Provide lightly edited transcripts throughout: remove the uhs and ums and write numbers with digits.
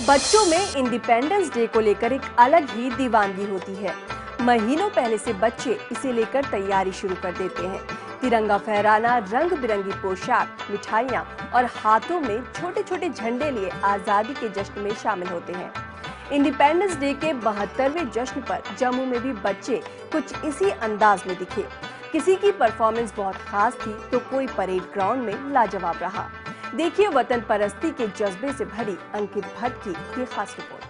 बच्चों में independence day को लेकर एक अलग ही दीवानगी होती है। महीनों पहले से बच्चे इसे लेकर तैयारी शुरू कर देते हैं। तिरंगा फहराना, रंग बिरंगी पोशाक, मिठाइयाँ और हाथों में छोटे छोटे झंडे लिए आजादी के जश्न में शामिल होते हैं। इंडिपेंडेंस डे के 72वें जश्न पर जम्मू में भी बच्चे कुछ इसी अंदाज में दिखे। किसी की परफॉर्मेंस बहुत खास थी तो कोई परेड ग्राउंड में लाजवाब रहा। देखिए वतन परस्ती के जज्बे से भरी अंकित भट्ट की ये खास रिपोर्ट।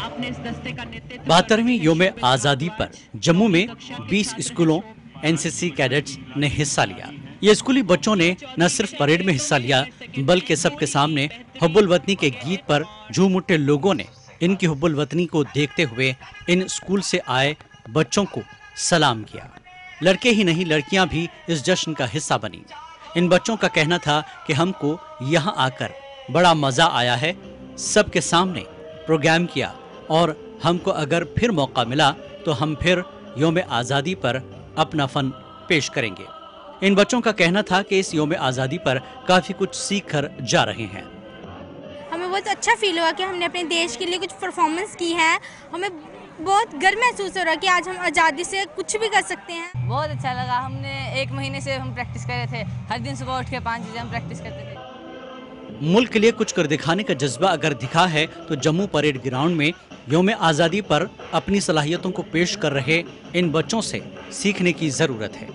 अपने इस दस्ते का नेतृत्व 72वीं योम आजादी पर जम्मू में 20 स्कूलों एनसीसी कैडेट्स ने हिस्सा लिया। ये स्कूली बच्चों ने न सिर्फ परेड में हिस्सा लिया बल्कि सबके सामने हुब्बुल वतनी के गीत पर झूम उठे लोगों ने इनकी हुब्बुल वतनी को देखते हुए इन स्कूल से आए बच्चों को सलाम किया। लड़के ही नहीं लड़कियां भी इस जश्न का हिस्सा बनी। इन बच्चों का कहना था कि हमको यहाँ आकर बड़ा मजा आया है, सबके सामने प्रोग्राम किया और हमको अगर फिर मौका मिला तो हम फिर योम आज़ादी पर अपना फन पेश करेंगे। इन बच्चों का कहना था कि इस योम आज़ादी पर काफी कुछ सीख कर जा रहे हैं। हमें बहुत अच्छा फील हुआ कि हमने अपने देश के लिए कुछ परफॉर्मेंस की है। हमें बहुत गर्व महसूस हो रहा है कि आज हम आज़ादी से कुछ भी कर सकते हैं। बहुत अच्छा लगा। हमने 1 महीने से हम प्रैक्टिस कर रहे थे। हर दिन सुबह उठ के 5 बजे हम प्रैक्टिस करते थे। मुल्क के लिए कुछ कर दिखाने का जज्बा अगर दिखा है तो जम्मू परेड ग्राउंड में योम आज़ादी पर अपनी सलाहियतों को पेश कर रहे इन बच्चों से सीखने की जरूरत है।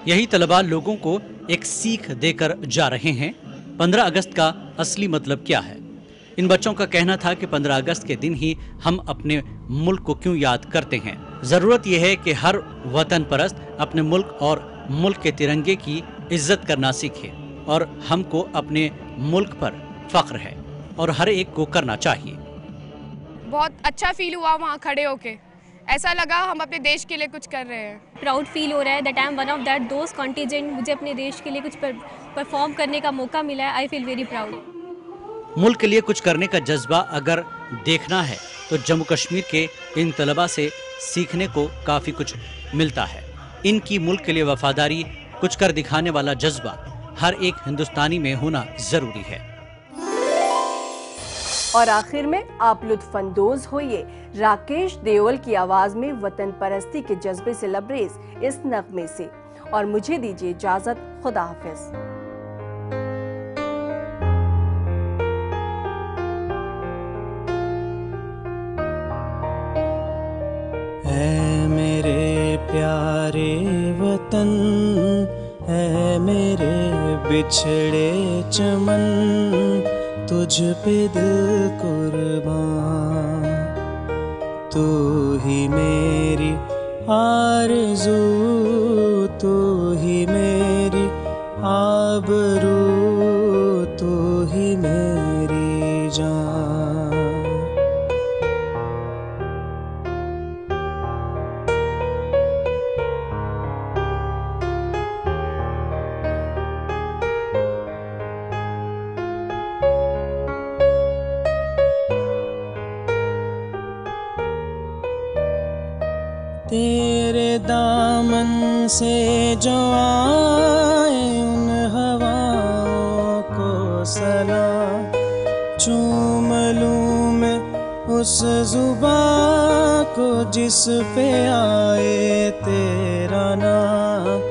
यही तलबा लोगों को एक सीख देकर जा रहे हैं। 15 अगस्त का असली मतलब क्या है? इन बच्चों का कहना था कि 15 अगस्त के दिन ही हम अपने मुल्क को क्यों याद करते हैं। जरूरत यह है कि हर वतन परस्त अपने मुल्क और मुल्क के तिरंगे की इज्जत करना सीखे और हमको अपने मुल्क पर फख्र है और हर एक को करना चाहिए। बहुत अच्छा फील हुआ वहाँ खड़े होके। ऐसा लगा हम अपने देश के लिए कुछ कर रहे हैं। प्राउड फील हो रहा है that I am one of that those contingent. मुझे अपने देश के लिए कुछ परफॉर्म करने का मौका मिला है। I feel very proud. मुल्क के लिए कुछ करने का जज्बा अगर देखना है तो जम्मू कश्मीर के इन तलबा से सीखने को काफी कुछ मिलता है। इनकी मुल्क के लिए वफादारी, कुछ कर दिखाने वाला जज्बा हर एक हिंदुस्तानी में होना जरूरी है। और आखिर में आप लुत्फानंदोज होइए राकेश देओल की आवाज में वतन परस्ती के जज्बे से लबरेज इस नगमे से। और मुझे दीजिए इजाजत। खुदा हाफिज। ऐ मेरे प्यारे वतन, ऐ मेरे बिछड़े चमन, तुझ पे दिल कुर्बान। तू ही मेरी आरज़ू, तू ही मेरी आबरू, तू ही मेरी जान। तेरे दामन से जो आए उन हवाओं को सलाम। चूम लूं मैं उस जुबां को जिस पे आए तेरा नाम।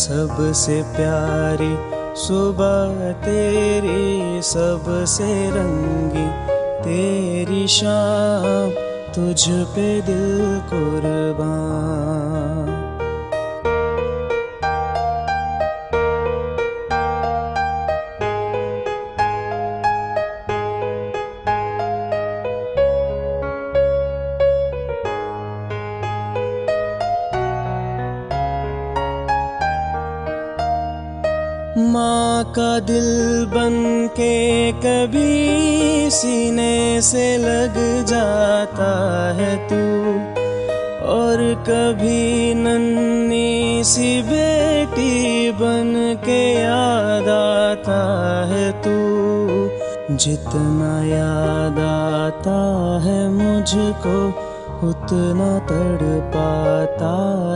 सबसे प्यारी सुबह तेरी, सबसे रंगी तेरी शाम, तुझ पे दिल कुर्बान। माँ का दिल बन के कभी सीने से लग जाता है तू, और कभी नन्ही सी बेटी बन के याद आता है तू। जितना याद आता है मुझको उतना तड़पाता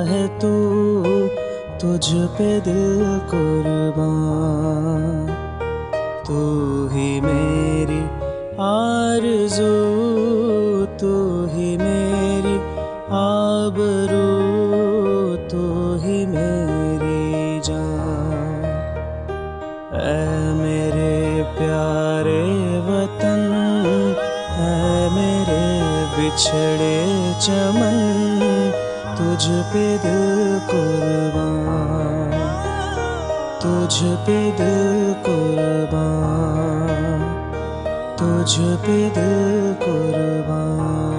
है तू, तुझ पे दिल कुर्बान। तू ही मेरी आरज़ू, तू ही मेरी आबरू, तू ही मेरी जान। ऐ मेरे प्यारे वतन, ऐ मेरे बिछड़े चमन, तुझ पे दिल कुर्बान, तुझ पे दिल कुर्बान, तुझ पे दिल कुर्बान।